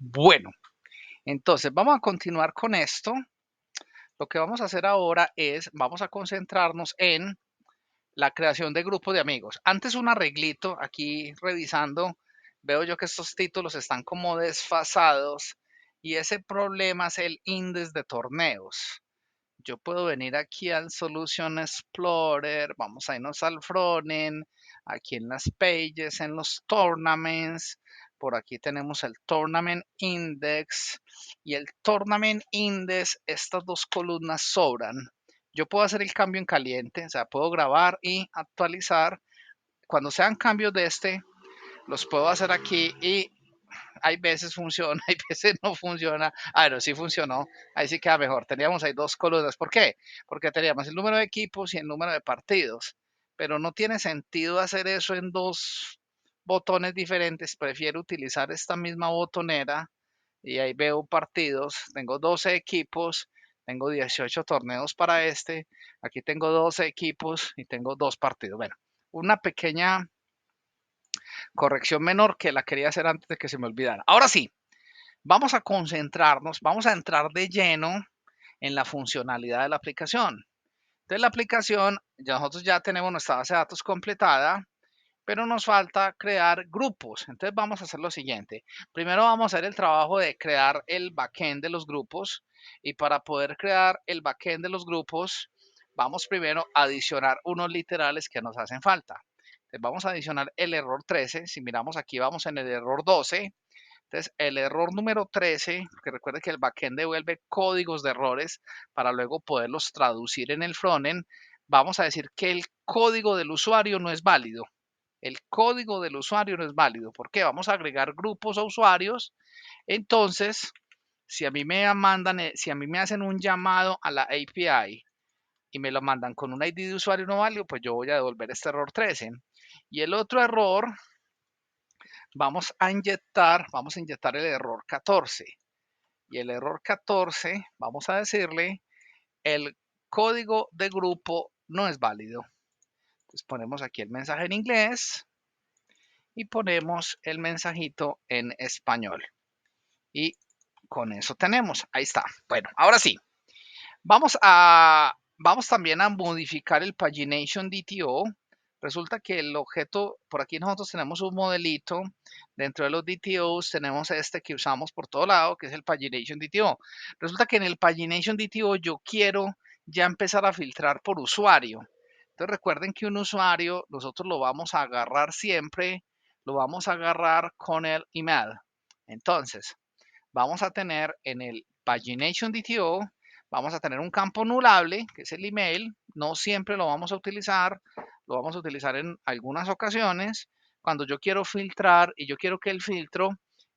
Bueno, entonces vamos a continuar con esto. Lo que vamos a hacer ahora es, vamos a concentrarnos en la creación de grupos de amigos. Antes un arreglito, aquí revisando, veo yo que estos títulos están como desfasados y ese problema es el índice de torneos. Yo puedo venir aquí al Solution Explorer, vamos a irnos al frontend, aquí en las pages, en los tournaments, por aquí tenemos el Tournament Index y el Tournament Index, estas dos columnas sobran. Yo puedo hacer el cambio en caliente, o sea, puedo grabar y actualizar. Cuando sean cambios de este, los puedo hacer aquí y hay veces funciona, hay veces no funciona. Ah, no, sí funcionó. Ahí sí queda mejor. Teníamos ahí dos columnas. ¿Por qué? Porque teníamos el número de equipos y el número de partidos. Pero no tiene sentido hacer eso en dos botones diferentes. Prefiero utilizar esta misma botonera y ahí veo partidos. Tengo 12 equipos. Tengo 18 torneos para este. Aquí tengo 12 equipos y tengo dos partidos. Bueno, una pequeña corrección menor que la quería hacer antes de que se me olvidara. Ahora sí, vamos a concentrarnos, vamos a entrar de lleno en la funcionalidad de la aplicación. Entonces la aplicación, ya nosotros ya tenemos nuestra base de datos completada, pero nos falta crear grupos. Entonces vamos a hacer lo siguiente. Primero vamos a hacer el trabajo de crear el backend de los grupos y para poder crear el backend de los grupos, vamos primero a adicionar unos literales que nos hacen falta. Entonces vamos a adicionar el error 13. Si miramos aquí, vamos en el error 12. Entonces, el error número 13, porque recuerde que el backend devuelve códigos de errores para luego poderlos traducir en el frontend, vamos a decir que el código del usuario no es válido. El código del usuario no es válido. ¿Por qué? Vamos a agregar grupos a usuarios. Entonces, si a mí me mandan, si a mí me hacen un llamado a la API y me lo mandan con un ID de usuario no válido, pues yo voy a devolver este error 13. Y el otro error vamos a inyectar el error 14. Y el error 14, vamos a decirle, el código de grupo no es válido. Entonces ponemos aquí el mensaje en inglés y ponemos el mensajito en español. Y con eso tenemos, ahí está. Bueno, ahora sí, vamos también a modificar el pagination DTO. Resulta que el objeto, por aquí nosotros tenemos un modelito, dentro de los DTOs tenemos este que usamos por todo lado, que es el pagination DTO. Resulta que en el pagination DTO yo quiero ya empezar a filtrar por usuario. Entonces recuerden que un usuario nosotros lo vamos a agarrar siempre, lo vamos a agarrar con el email. Entonces, vamos a tener en el pagination DTO, vamos a tener un campo nulable, que es el email. No siempre lo vamos a utilizar, lo vamos a utilizar en algunas ocasiones. Cuando yo quiero filtrar y yo quiero que el filtro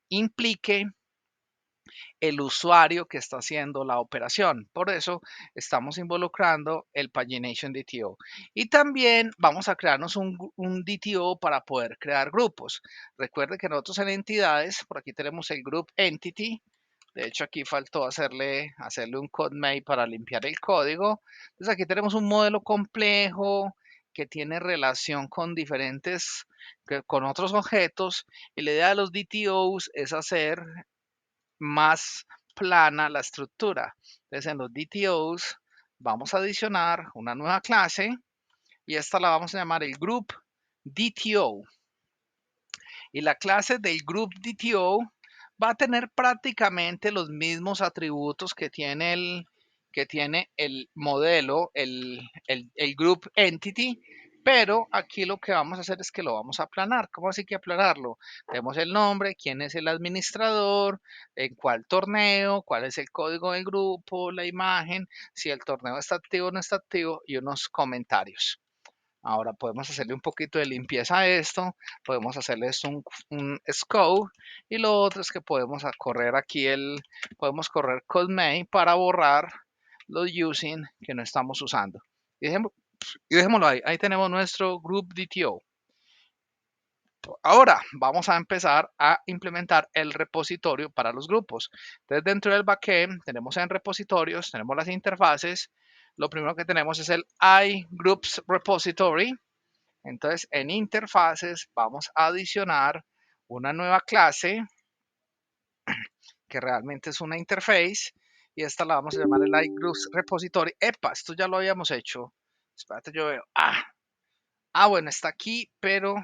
implique el usuario que está haciendo la operación. Por eso estamos involucrando el pagination DTO. Y también vamos a crearnos un DTO para poder crear grupos. Recuerde que nosotros en entidades, por aquí tenemos el group entity. De hecho, aquí faltó hacerle un CodeMate para limpiar el código. Entonces, aquí tenemos un modelo complejo que tiene relación con con otros objetos. Y la idea de los DTOs es hacer más plana la estructura. Entonces, en los DTOs vamos a adicionar una nueva clase y esta la vamos a llamar el group DTO. Y la clase del group DTO va a tener prácticamente los mismos atributos que tiene el modelo, el group entity, pero aquí lo que vamos a hacer es que lo vamos a aplanar. ¿Cómo así que aplanarlo? Tenemos el nombre, quién es el administrador, en cuál torneo, cuál es el código del grupo, la imagen, si el torneo está activo o no está activo y unos comentarios. Ahora podemos hacerle un poquito de limpieza a esto, podemos hacerle un scope y lo otro es que podemos correr aquí podemos correr CodeMate para borrar los using que no estamos usando. Y dejémoslo ahí, ahí tenemos nuestro group DTO. Ahora vamos a empezar a implementar el repositorio para los grupos. Entonces dentro del backend tenemos en repositorios, tenemos las interfaces. Lo primero que tenemos es el iGroups repository. Entonces, en interfaces vamos a adicionar una nueva clase que realmente es una interface. Y esta la vamos a llamar el iGroups Repository. Epa, esto ya lo habíamos hecho. Espérate, yo veo. Bueno, está aquí, pero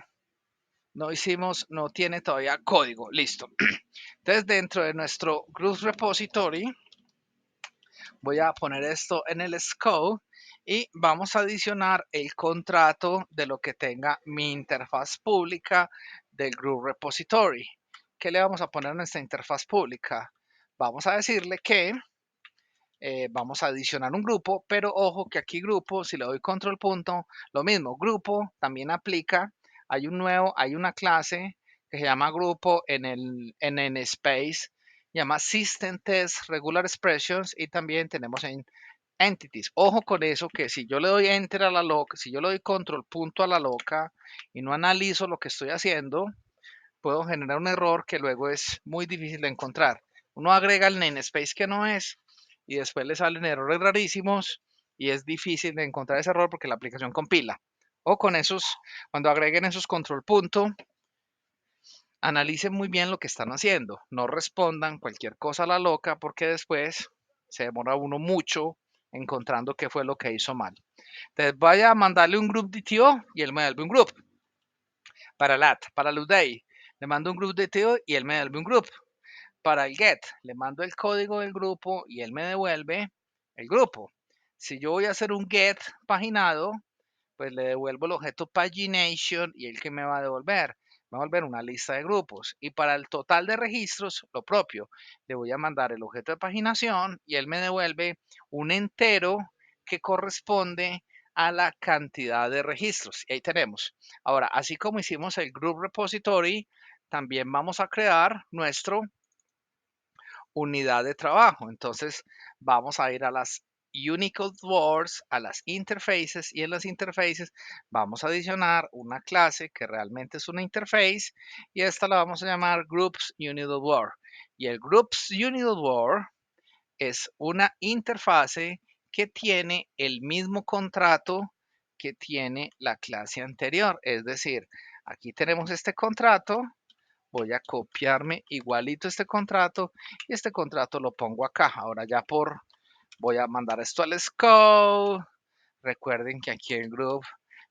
no tiene todavía código. Listo. Entonces, dentro de nuestro Groups Repository, voy a poner esto en el scope y vamos a adicionar el contrato de lo que tenga mi interfaz pública del Group Repository. ¿Qué le vamos a poner en esta interfaz pública? Vamos a decirle que vamos a adicionar un grupo, pero ojo que aquí grupo, si le doy control punto, lo mismo, grupo también aplica. Hay una clase que se llama grupo en el space, llama System Test Regular Expressions y también tenemos en Entities. Ojo con eso que si yo le doy enter a la loca, si yo le doy control punto a la loca y no analizo lo que estoy haciendo, puedo generar un error que luego es muy difícil de encontrar. Uno agrega el namespace que no es y después le salen errores rarísimos y es difícil de encontrar ese error porque la aplicación compila. O con esos, cuando agreguen esos control punto, analicen muy bien lo que están haciendo. No respondan cualquier cosa a la loca porque después se demora uno mucho encontrando qué fue lo que hizo mal. Entonces vaya a mandarle un group DTO y él me devuelve un group. Para lat, para Luday, le mando un group DTO y él me devuelve un group. Para el get, le mando el código del grupo y él me devuelve el grupo. Si yo voy a hacer un get paginado, pues le devuelvo el objeto pagination y el que me va a devolver. Me va a devolver una lista de grupos. Y para el total de registros, lo propio. Le voy a mandar el objeto de paginación y él me devuelve un entero que corresponde a la cantidad de registros. Y ahí tenemos. Ahora, así como hicimos el group repository, también vamos a crear nuestro unidad de trabajo. Entonces vamos a ir a las Unicode Words, a las interfaces y en las interfaces vamos a adicionar una clase que realmente es una interface y esta la vamos a llamar Groups Unicode Word. Y el Groups Unicode Word es una interfase que tiene el mismo contrato que tiene la clase anterior. Es decir, aquí tenemos este contrato, voy a copiarme igualito este contrato y este contrato lo pongo acá. Ahora ya voy a mandar esto al scope. Recuerden que aquí en group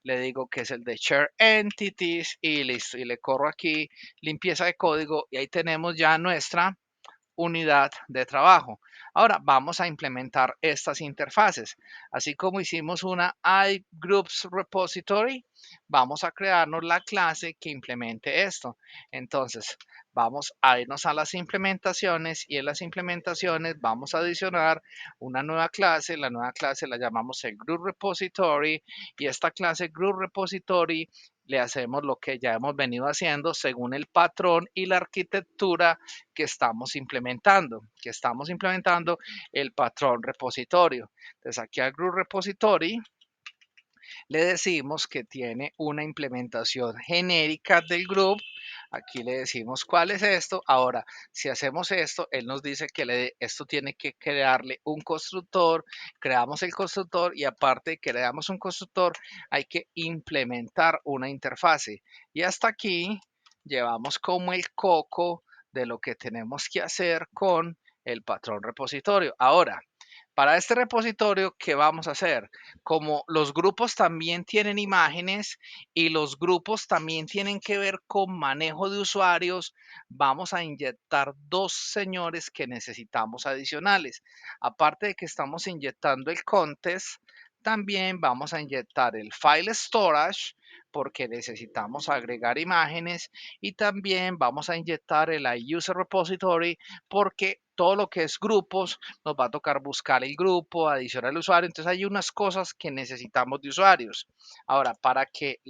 le digo que es el de share entities y listo. Y le corro aquí limpieza de código y ahí tenemos ya nuestra unidad de trabajo. Ahora vamos a implementar estas interfaces. Así como hicimos una iGroups repository, vamos a crearnos la clase que implemente esto. Entonces, vamos a irnos a las implementaciones y en las implementaciones vamos a adicionar una nueva clase. La nueva clase la llamamos el group repository y esta clase group repository le hacemos lo que ya hemos venido haciendo según el patrón y la arquitectura que estamos implementando, el patrón repositorio. Entonces aquí al group repository le decimos que tiene una implementación genérica del group. Aquí le decimos cuál es esto. Ahora, si hacemos esto, él nos dice que esto tiene que crearle un constructor. Creamos el constructor y aparte de que creamos un constructor, hay que implementar una interfase. Y hasta aquí llevamos como el coco de lo que tenemos que hacer con el patrón repositorio. Ahora, para este repositorio, ¿qué vamos a hacer? Como los grupos también tienen imágenes y los grupos también tienen que ver con manejo de usuarios, vamos a inyectar dos señores que necesitamos adicionales. Aparte de que estamos inyectando el contest, también vamos a inyectar el file storage porque necesitamos agregar imágenes y también vamos a inyectar el user repository porque todo lo que es grupos nos va a tocar buscar el grupo, adicionar el usuario. Entonces hay unas cosas que necesitamos de usuarios. Ahora, para que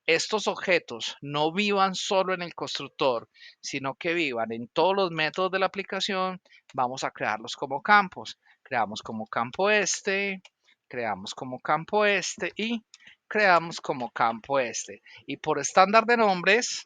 estos objetos no vivan solo en el constructor, sino que vivan en todos los métodos de la aplicación, vamos a crearlos como campos. Creamos como campo este, creamos como campo este y creamos como campo este. Y por estándar de nombres,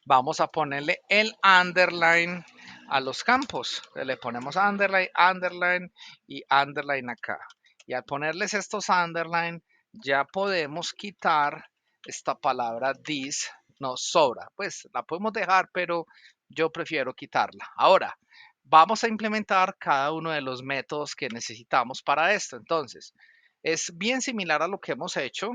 vamos a ponerle el underline a los campos. Le ponemos underline, underline y underline acá. Y al ponerles estos underline, ya podemos quitar esta palabra this, no sobra. Pues la podemos dejar, pero yo prefiero quitarla. Ahora, vamos a implementar cada uno de los métodos que necesitamos para esto. Entonces, es bien similar a lo que hemos hecho.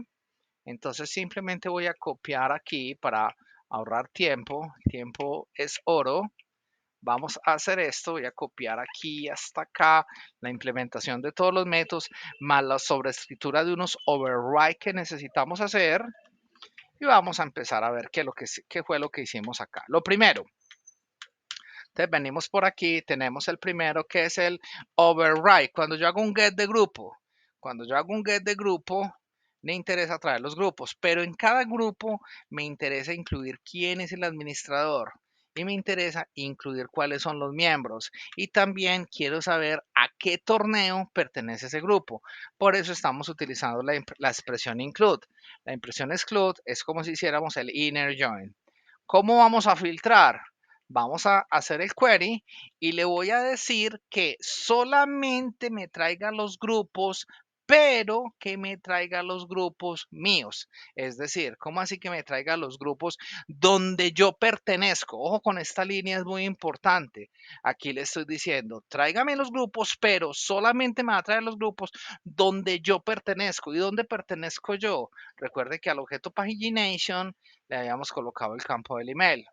Entonces, simplemente voy a copiar aquí para ahorrar tiempo. Tiempo es oro. Vamos a hacer esto, voy a copiar aquí hasta acá la implementación de todos los métodos, más la sobreescritura de unos override que necesitamos hacer. Y vamos a empezar a ver qué fue lo que hicimos acá. Lo primero, entonces venimos por aquí, tenemos el primero que es el override. Cuando yo hago un get de grupo, cuando yo hago un get de grupo, me interesa traer los grupos, pero en cada grupo me interesa incluir quién es el administrador y me interesa incluir cuáles son los miembros y también quiero saber a qué torneo pertenece ese grupo. Por eso estamos utilizando la expresión include. La expresión exclude es como si hiciéramos el inner join. ¿Cómo vamos a filtrar? Vamos a hacer el query y le voy a decir que solamente me traiga los grupos, pero que me traiga los grupos míos. Es decir, ¿cómo así que me traiga los grupos donde yo pertenezco? Ojo con esta línea, es muy importante. Aquí le estoy diciendo, tráigame los grupos, pero solamente me va a traer los grupos donde yo pertenezco. ¿Y dónde pertenezco yo? Recuerde que al objeto pagination le habíamos colocado el campo del email.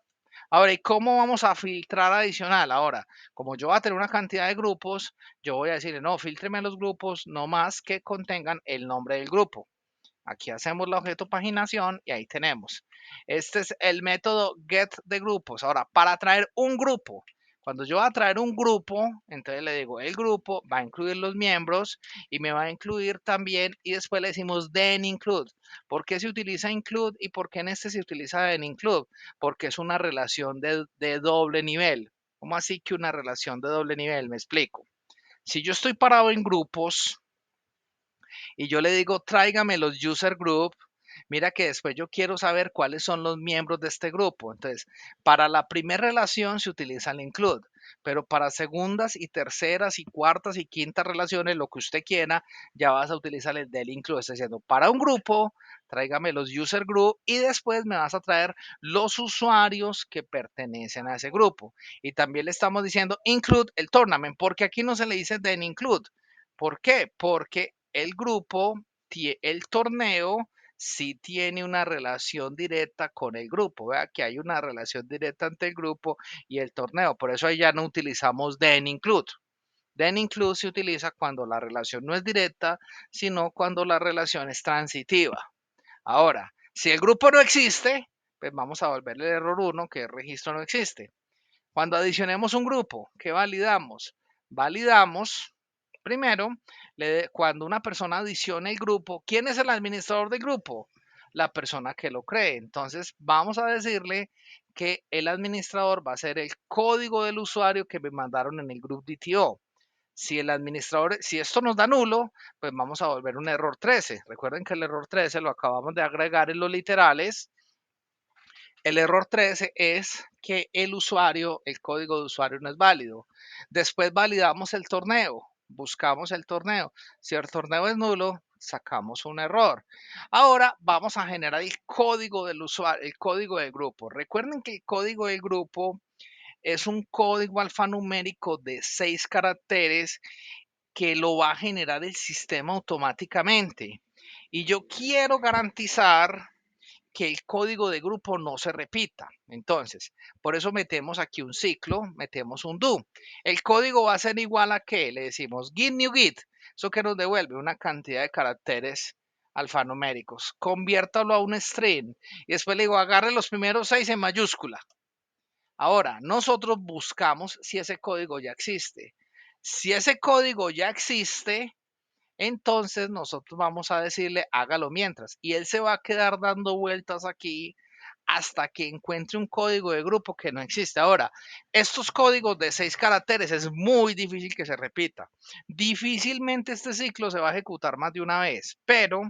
Ahora, ¿y cómo vamos a filtrar adicional? Ahora, como yo voy a tener una cantidad de grupos, yo voy a decirle, no, filtreme los grupos no más que contengan el nombre del grupo. Aquí hacemos la objeto paginación y ahí tenemos. Este es el método get de grupos. Ahora, para traer un grupo, cuando yo voy a traer un grupo, entonces le digo, el grupo va a incluir los miembros y me va a incluir también, y después le decimos then include. ¿Por qué se utiliza include y por qué en este se utiliza then include? Porque es una relación de doble nivel. ¿Cómo así que una relación de doble nivel? Me explico. Si yo estoy parado en grupos, y yo le digo, tráigame los user group, mira que después yo quiero saber cuáles son los miembros de este grupo. Entonces, para la primera relación se utiliza el include, pero para segundas y terceras y cuartas y quintas relaciones, lo que usted quiera, ya vas a utilizar el del include. Está diciendo, para un grupo, tráigame los user group y después me vas a traer los usuarios que pertenecen a ese grupo. Y también le estamos diciendo include el tournament, porque aquí no se le dice then include. ¿Por qué? Porque el grupo, el torneo, sí tiene una relación directa con el grupo. Vea que hay una relación directa entre el grupo y el torneo. Por eso ahí ya no utilizamos then include. Then include se utiliza cuando la relación no es directa, sino cuando la relación es transitiva. Ahora, si el grupo no existe, pues vamos a volverle el error 1, que el registro no existe. Cuando adicionemos un grupo, ¿qué validamos? Validamos, primero, cuando una persona adiciona el grupo, ¿quién es el administrador del grupo? La persona que lo cree. Entonces, vamos a decirle que el administrador va a ser el código del usuario que me mandaron en el group DTO. Si el administrador, si esto nos da nulo, pues vamos a volver un error 13. Recuerden que el error 13 lo acabamos de agregar en los literales. El error 13 es que el usuario, el código de usuario no es válido. Después validamos el torneo, buscamos el torneo. Si el torneo es nulo, sacamos un error. Ahora vamos a generar el código del usuario, el código del grupo. Recuerden que el código del grupo es un código alfanumérico de 6 caracteres que lo va a generar el sistema automáticamente. Y yo quiero garantizar que el código de grupo no se repita. Entonces, por eso metemos aquí un ciclo, metemos un do. El código va a ser igual a que le decimos git new git, eso que nos devuelve una cantidad de caracteres alfanuméricos. Conviértalo a un string y después le digo agarre los primeros 6 en mayúscula. Ahora, nosotros buscamos si ese código ya existe. Si ese código ya existe, entonces nosotros vamos a decirle hágalo mientras y él se va a quedar dando vueltas aquí hasta que encuentre un código de grupo que no existe. Ahora, estos códigos de 6 caracteres es muy difícil que se repita. Difícilmente este ciclo se va a ejecutar más de una vez, pero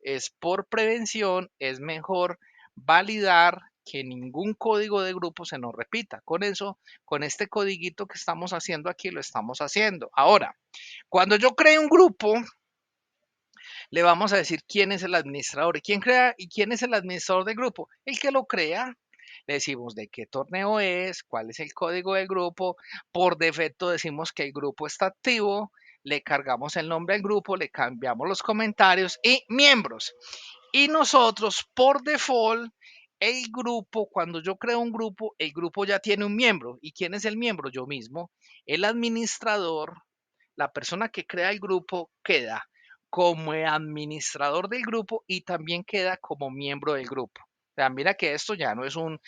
es por prevención, es mejor validar que ningún código de grupo se nos repita. Con eso, con este codiguito que estamos haciendo aquí, lo estamos haciendo. Ahora, cuando yo creo un grupo, le vamos a decir quién es el administrador y quién crea y quién es el administrador del grupo, el que lo crea. le decimos de qué torneo es, cuál es el código del grupo, por defecto decimos que el grupo está activo, le cargamos el nombre al grupo, le cambiamos los comentarios y miembros. Y nosotros, por default, el grupo, cuando yo creo un grupo, el grupo ya tiene un miembro. ¿Y quién es el miembro? Yo mismo. El administrador, la persona que crea el grupo, queda como administrador del grupo y también queda como miembro del grupo. O sea, mira que esto ya no es un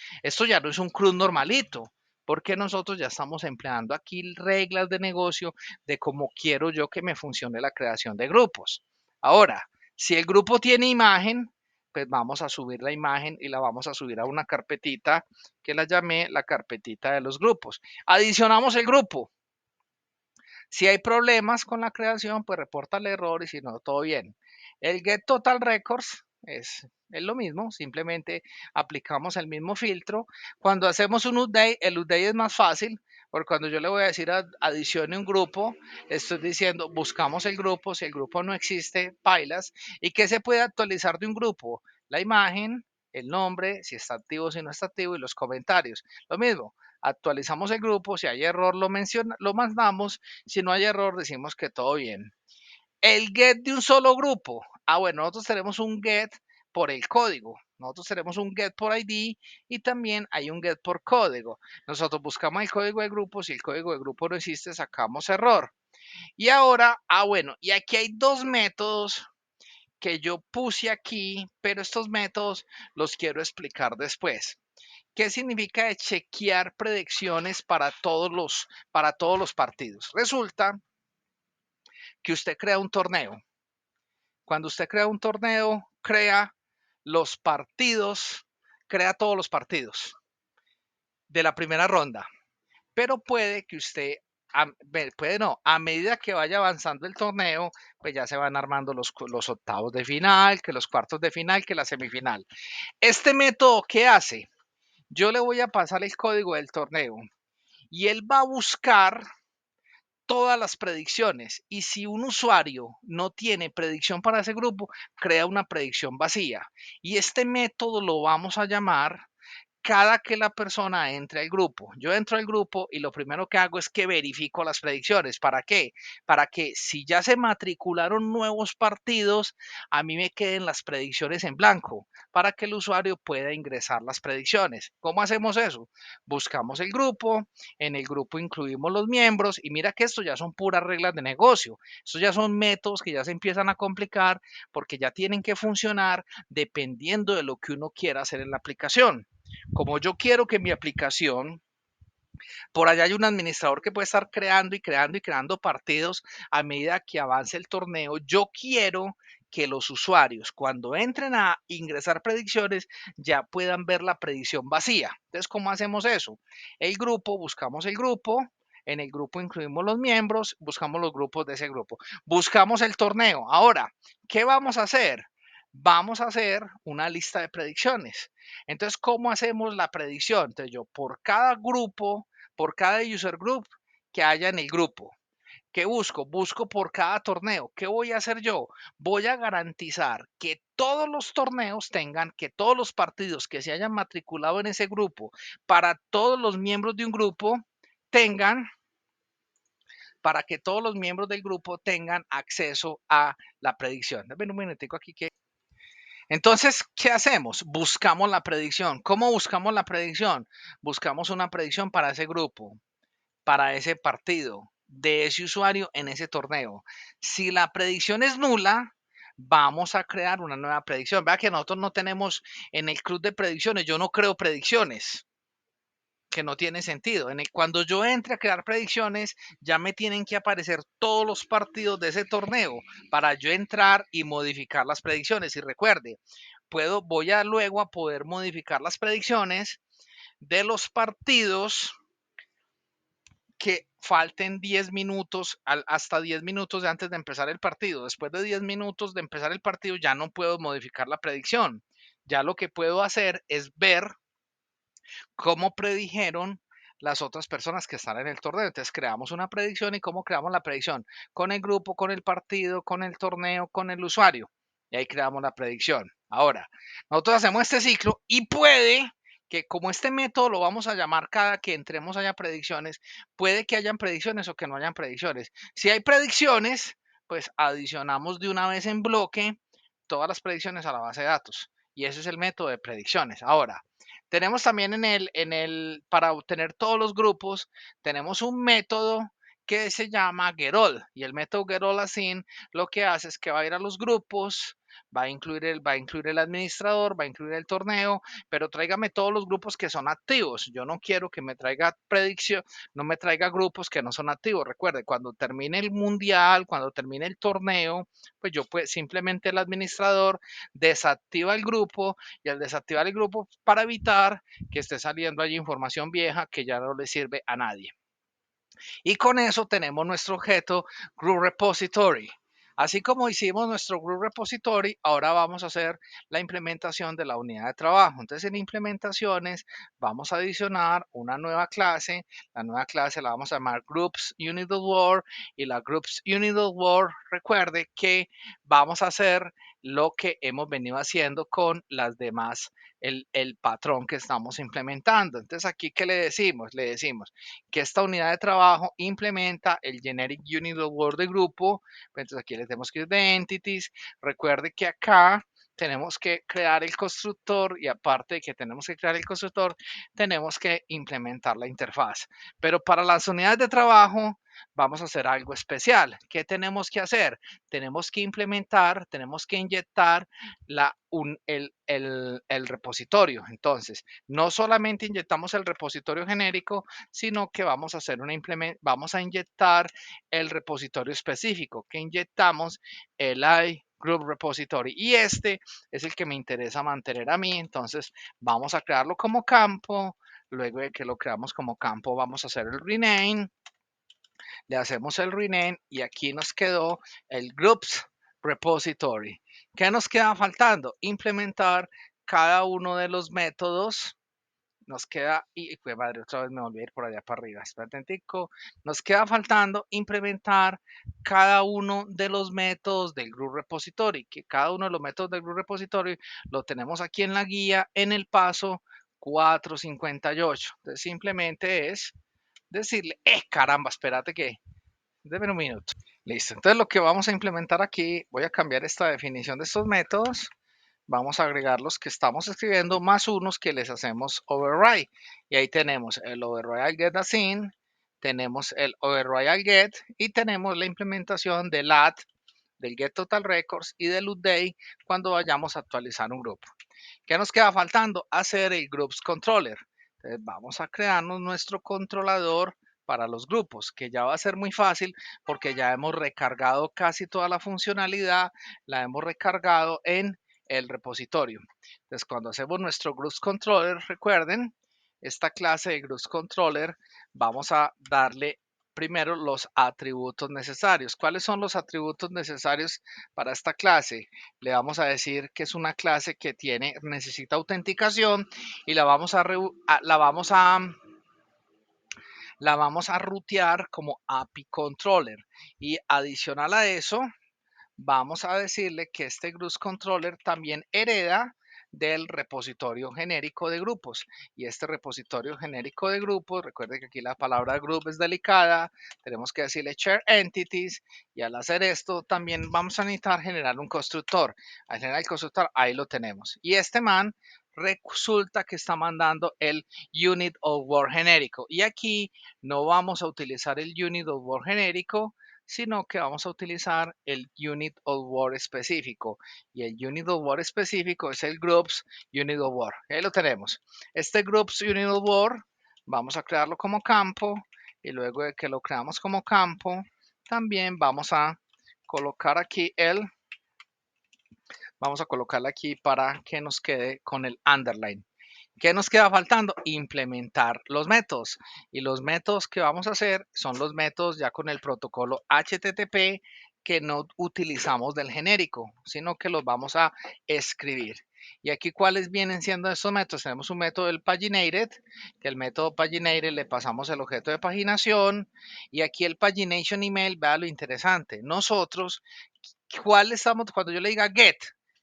CRUD normalito, porque nosotros ya estamos empleando aquí reglas de negocio de cómo quiero yo que me funcione la creación de grupos. Ahora, si el grupo tiene imagen, pues vamos a subir la imagen y la vamos a subir a una carpetita que la llamé la carpetita de los grupos. Adicionamos el grupo. Si hay problemas con la creación, pues reporta el error y si no, todo bien. El Get Total Records es lo mismo, simplemente aplicamos el mismo filtro. Cuando hacemos un update, el update es más fácil, porque cuando yo le voy a decir adicione un grupo, estoy diciendo buscamos el grupo, si el grupo no existe, pailas, y qué se puede actualizar de un grupo, la imagen, el nombre, si está activo, si no está activo y los comentarios. Lo mismo, actualizamos el grupo, si hay error lo mandamos, si no hay error decimos que todo bien. El get de un solo grupo. Bueno, nosotros tenemos un get por el código. Nosotros tenemos un get por ID y también hay un get por código. Nosotros buscamos el código de grupo. Si el código de grupo no existe, sacamos error. Y ahora, bueno, y aquí hay dos métodos que yo puse aquí, pero estos métodos los quiero explicar después. ¿Qué significa chequear predicciones para todos los partidos? Resulta que usted crea un torneo. Cuando usted crea un torneo, crea los partidos, crea todos los partidos de la primera ronda. Pero puede que usted, a medida que vaya avanzando el torneo, pues ya se van armando los octavos de final, que los cuartos de final, que la semifinal. Este método, ¿qué hace? Yo le voy a pasar el código del torneo y él va a buscar todas las predicciones y si un usuario no tiene predicción para ese grupo, crea una predicción vacía. Y este método lo vamos a llamar cada que la persona entre al grupo. Yo entro al grupo y lo primero que hago es que verifico las predicciones. ¿Para qué? Para que si ya se matricularon nuevos partidos, a mí me queden las predicciones en blanco, para que el usuario pueda ingresar las predicciones. ¿Cómo hacemos eso? Buscamos el grupo, en el grupo incluimos los miembros y mira que esto ya son puras reglas de negocio. Estos ya son métodos que ya se empiezan a complicar porque ya tienen que funcionar dependiendo de lo que uno quiera hacer en la aplicación. Como yo quiero que mi aplicación, por allá hay un administrador que puede estar creando y creando y creando partidos a medida que avance el torneo, yo quiero que los usuarios cuando entren a ingresar predicciones ya puedan ver la predicción vacía. Entonces, ¿cómo hacemos eso? El grupo, buscamos el grupo, en el grupo incluimos los miembros, buscamos los grupos de ese grupo, buscamos el torneo. Ahora, ¿qué vamos a hacer? Vamos a hacer una lista de predicciones. Entonces, ¿cómo hacemos la predicción? Entonces, yo por cada grupo, por cada user group que haya en el grupo, ¿qué busco? Busco por cada torneo. ¿Qué voy a hacer yo? Voy a garantizar que todos los torneos tengan, que todos los partidos que se hayan matriculado en ese grupo, para todos los miembros de un grupo, tengan, para que todos los miembros del grupo tengan acceso a la predicción. Dame un minutico aquí que entonces, ¿qué hacemos? Buscamos la predicción. ¿Cómo buscamos la predicción? Buscamos una predicción para ese grupo, para ese partido, de ese usuario en ese torneo. Si la predicción es nula, vamos a crear una nueva predicción. Vea que nosotros no tenemos en el club de predicciones, yo no creo predicciones que no tiene sentido. Cuando yo entre a crear predicciones, ya me tienen que aparecer todos los partidos de ese torneo para yo entrar y modificar las predicciones. Y recuerde, voy a luego a poder modificar las predicciones de los partidos que falten 10 minutos, hasta 10 minutos antes de empezar el partido. Después de 10 minutos de empezar el partido ya no puedo modificar la predicción. Ya lo que puedo hacer es ver cómo predijeron las otras personas que están en el torneo. Entonces creamos una predicción y cómo creamos la predicción con el grupo, con el partido, con el torneo, con el usuario. Y ahí creamos la predicción. Ahora, nosotros hacemos este ciclo y puede que como este método lo vamos a llamar cada que entremos haya predicciones, puede que hayan predicciones o que no hayan predicciones. Si hay predicciones, pues adicionamos de una vez en bloque todas las predicciones a la base de datos. Y ese es el método de predicciones. Ahora, tenemos también para obtener todos los grupos, tenemos un método que se llama Gerol. Y el método Gerol Assign lo que hace es que va a ir a los grupos, va a incluir el administrador, va a incluir el torneo, pero tráigame todos los grupos que son activos. Yo no quiero que me traiga predicción, no me traiga grupos que no son activos. Recuerde, cuando termine el mundial, cuando termine el torneo, pues yo pues simplemente el administrador desactiva el grupo y al desactivar el grupo para evitar que esté saliendo allí información vieja que ya no le sirve a nadie. Y con eso tenemos nuestro objeto Group Repository. Así como hicimos nuestro Group Repository, ahora vamos a hacer la implementación de la unidad de trabajo. Entonces, en implementaciones vamos a adicionar una nueva clase. La nueva clase la vamos a llamar Groups Unit of War. Y la Groups Unit of War, recuerde que vamos a hacer lo que hemos venido haciendo con las demás, el patrón que estamos implementando. Entonces, aquí, ¿qué le decimos? Le decimos que esta unidad de trabajo implementa el Generic Unit of Word de grupo. Entonces aquí le tenemos que ir de Entities. Recuerde que acá tenemos que crear el constructor y aparte de que tenemos que crear el constructor, tenemos que implementar la interfaz. Pero para las unidades de trabajo vamos a hacer algo especial. ¿Qué tenemos que hacer? Tenemos que implementar, tenemos que inyectar el repositorio. Entonces, no solamente inyectamos el repositorio genérico, sino que vamos a hacer vamos a inyectar el repositorio específico, que inyectamos el iGroup Repository. Y este es el que me interesa mantener a mí. Entonces, vamos a crearlo como campo. Luego de que lo creamos como campo, vamos a hacer el rename. Le hacemos el rename y aquí nos quedó el Groups Repository. ¿Qué nos queda faltando? Implementar cada uno de los métodos. Nos queda, y pues madre, otra vez me volví a ir por allá para arriba, espérate un tico. Nos queda faltando implementar cada uno de los métodos del Group Repository, que cada uno de los métodos del Group Repository lo tenemos aquí en la guía en el paso 458. Entonces simplemente es decirle, caramba, espérate que, déme un minuto. Listo, entonces lo que vamos a implementar aquí, voy a cambiar esta definición de estos métodos. Vamos a agregar los que estamos escribiendo más unos que les hacemos override. Y ahí tenemos el override al get assign, tenemos el override al get y tenemos la implementación del add, del get total records y del update cuando vayamos a actualizar un grupo. ¿Qué nos queda faltando? Hacer el groups controller. Entonces vamos a crearnos nuestro controlador para los grupos, que ya va a ser muy fácil porque ya hemos recargado casi toda la funcionalidad, la hemos recargado en el repositorio. Entonces, cuando hacemos nuestro groups controller, recuerden, esta clase de groups controller, vamos a darle primero los atributos necesarios. ¿Cuáles son los atributos necesarios para esta clase? Le vamos a decir que es una clase que necesita autenticación y la vamos a rutear como API controller. Y adicional a eso, vamos a decirle que este Groups Controller también hereda del repositorio genérico de grupos. Y este repositorio genérico de grupos, recuerde que aquí la palabra group es delicada, tenemos que decirle share entities y al hacer esto también vamos a necesitar generar un constructor. Al generar el constructor, ahí lo tenemos. Y este man resulta que está mandando el unit of word genérico. Y aquí no vamos a utilizar el unit of word genérico, sino que vamos a utilizar el Unit of Word específico. Y el Unit of Word específico es el Groups Unit of Word. Ahí lo tenemos. Este Groups Unit of Word vamos a crearlo como campo y luego de que lo creamos como campo, también vamos a colocar aquí vamos a colocarlo aquí para que nos quede con el underline. ¿Qué nos queda faltando? Implementar los métodos. Y los métodos que vamos a hacer son los métodos ya con el protocolo HTTP que no utilizamos del genérico, sino que los vamos a escribir. Y aquí, ¿cuáles vienen siendo estos métodos? Tenemos un método del paginated, que el método paginated le pasamos el objeto de paginación. Y aquí el pagination email, vea lo interesante. Nosotros, ¿cuál estamos? Cuando yo le diga get,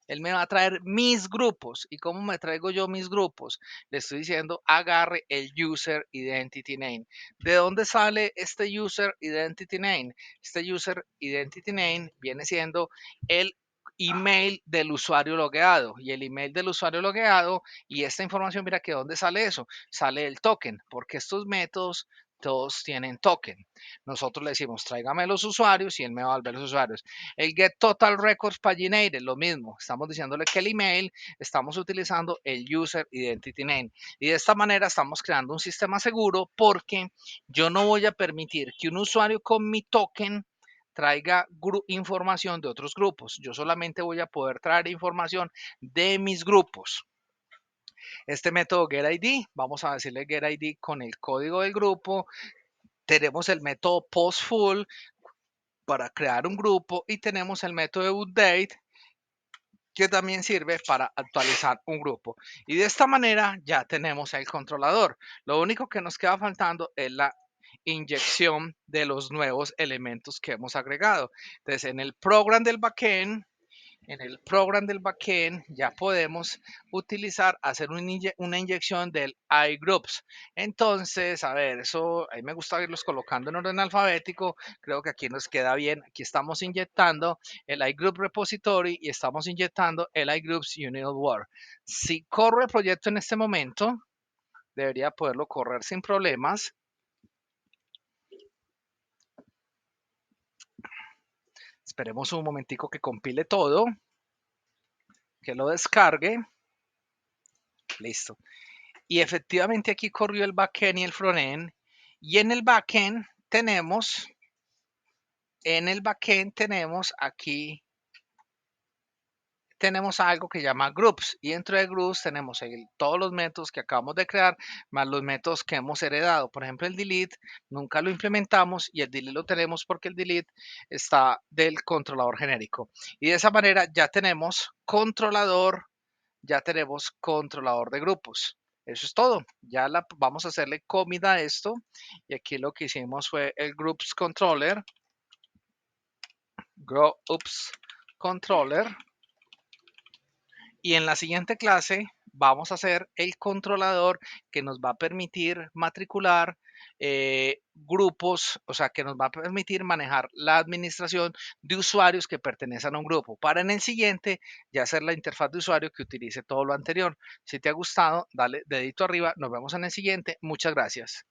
Él me va a traer mis grupos. ¿Y cómo me traigo yo mis grupos? Le estoy diciendo agarre el user identity name. ¿De dónde sale este user identity name? Este user identity name viene siendo el email del usuario logueado, y el email del usuario logueado, y esta información, mira que dónde sale eso, sale el token, porque estos métodos todos tienen token. Nosotros le decimos tráigame los usuarios y él me va a volver los usuarios. El get total records paginated, lo mismo, estamos diciéndole que el email, estamos utilizando el user identity name, y de esta manera estamos creando un sistema seguro, porque yo no voy a permitir que un usuario con mi token traiga información de otros grupos. Yo solamente voy a poder traer información de mis grupos. Este método getID, vamos a decirle getID con el código del grupo. Tenemos el método postfull para crear un grupo, y tenemos el método update, que también sirve para actualizar un grupo. Y de esta manera ya tenemos el controlador. Lo único que nos queda faltando es la inyección de los nuevos elementos que hemos agregado. Entonces, en el program del backend ya podemos utilizar, hacer una inyección del iGroups. Entonces, a ver, eso, ahí me gusta irlos colocando en orden alfabético. Creo que aquí nos queda bien. Aquí estamos inyectando el iGroup repository y estamos inyectando el iGroups Unit Word. Si corro el proyecto en este momento, debería poderlo correr sin problemas. Esperemos un momentico que compile todo, que lo descargue. Listo. Y efectivamente aquí corrió el backend y el frontend. Y en el backend tenemos, aquí, tenemos algo que llama groups, y dentro de groups tenemos todos los métodos que acabamos de crear, más los métodos que hemos heredado. Por ejemplo, el delete nunca lo implementamos, y el delete lo tenemos porque el delete está del controlador genérico. Y de esa manera ya tenemos controlador de grupos. Eso es todo. Ya vamos a hacerle comida a esto. Y aquí lo que hicimos fue el groups controller. Y en la siguiente clase vamos a hacer el controlador que nos va a permitir matricular grupos, o sea, que nos va a permitir manejar la administración de usuarios que pertenecen a un grupo, para en el siguiente ya hacer la interfaz de usuario que utilice todo lo anterior. Si te ha gustado, dale dedito arriba. Nos vemos en el siguiente. Muchas gracias.